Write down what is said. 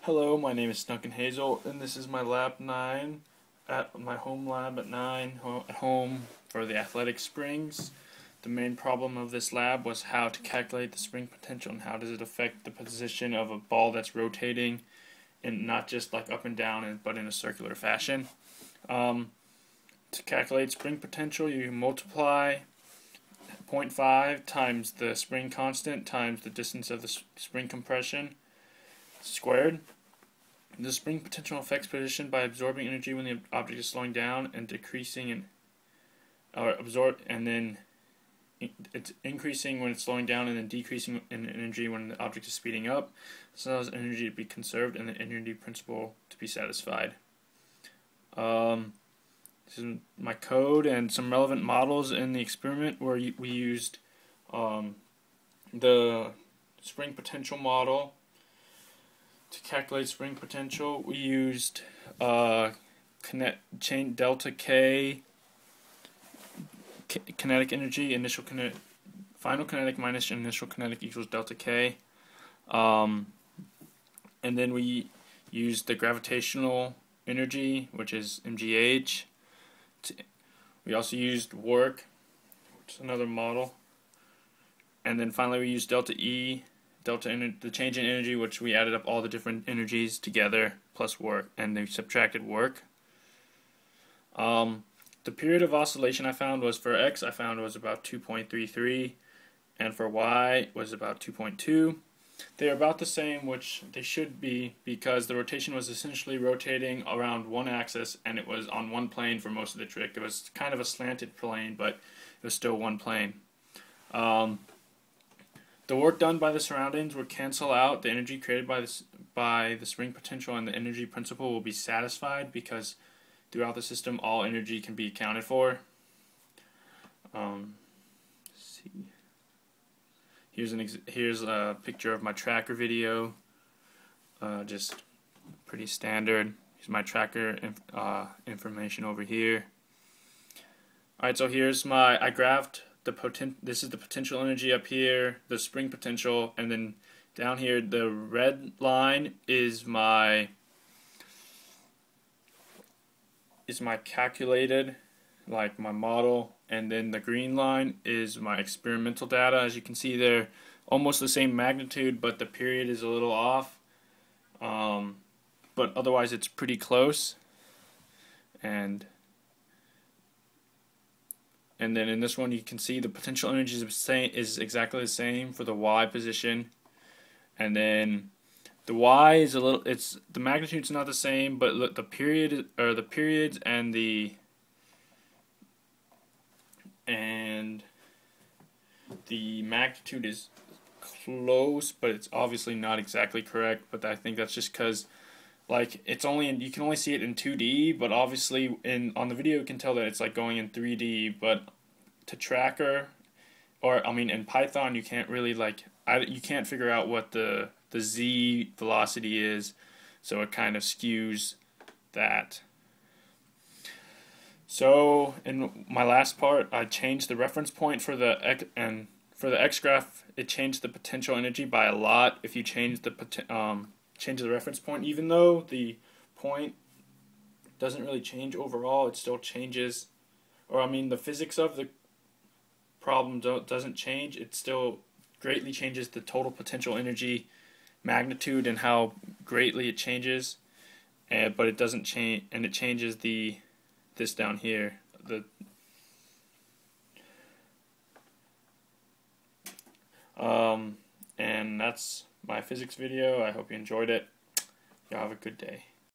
Hello, my name is Duncan Hazel, and this is my lab 9 at my home lab at 9 at home for the athletic springs. The main problem of this lab was how to calculate the spring potential and how does it affect the position of a ball that's rotating and not just like up and down but in a circular fashion. To calculate spring potential, you multiply 0.5 times the spring constant times the distance of the spring compression squared. The spring potential affects position by absorbing energy when the object is slowing down and decreasing and then it's increasing when it's slowing down and then decreasing in energy when the object is speeding up. This allows energy to be conserved and the energy principle to be satisfied. This is my code and some relevant models in the experiment where we used the spring potential model. To calculate spring potential, we used chain delta K, kinetic energy, final kinetic minus initial kinetic equals delta K. And then we used the gravitational energy, which is mgh. We also used work, which is another model. And then finally we used delta E, the change in energy, which we added up all the different energies together plus work, and they subtracted work. The period of oscillation I found was for X, I found was about 2.33, and for Y was about 2.2. They're about the same, which they should be, because the rotation was essentially rotating around one axis, and it was on one plane for most of the trick. It was kind of a slanted plane, but it was still one plane. The work done by the surroundings would cancel out the energy created by the spring potential, and the energy principle will be satisfied because throughout the system all energy can be accounted for. Let's see. Here's a picture of my tracker video. Just pretty standard. Here's my tracker information over here. Alright, so here's I graphed this is the potential energy up here, the spring potential, and then down here the red line is my calculated, like my model, and then the green line is my experimental data. As you can see, they're almost the same magnitude, but the period is a little off, but otherwise it's pretty close. And then in this one you can see the potential energy is exactly the same for the Y position, and then the Y is the magnitude's not the same, but look, the periods and the magnitude is close, but it's obviously not exactly correct. But I think that's just because like you can only see it in 2D, but obviously on the video you can tell that it's like going in 3D. But to tracker, in Python you can't really you can't figure out what the z velocity is, so it kind of skews that. So in my last part, I changed the reference point for the X graph. It changed the potential energy by a lot. If you change the reference point, even though the point doesn't really change overall, it still changes. The physics of the problem doesn't change. It still greatly changes the total potential energy magnitude and how greatly it changes. But it doesn't change, and it changes this down here. And that's my physics video. I hope you enjoyed it. Y'all have a good day.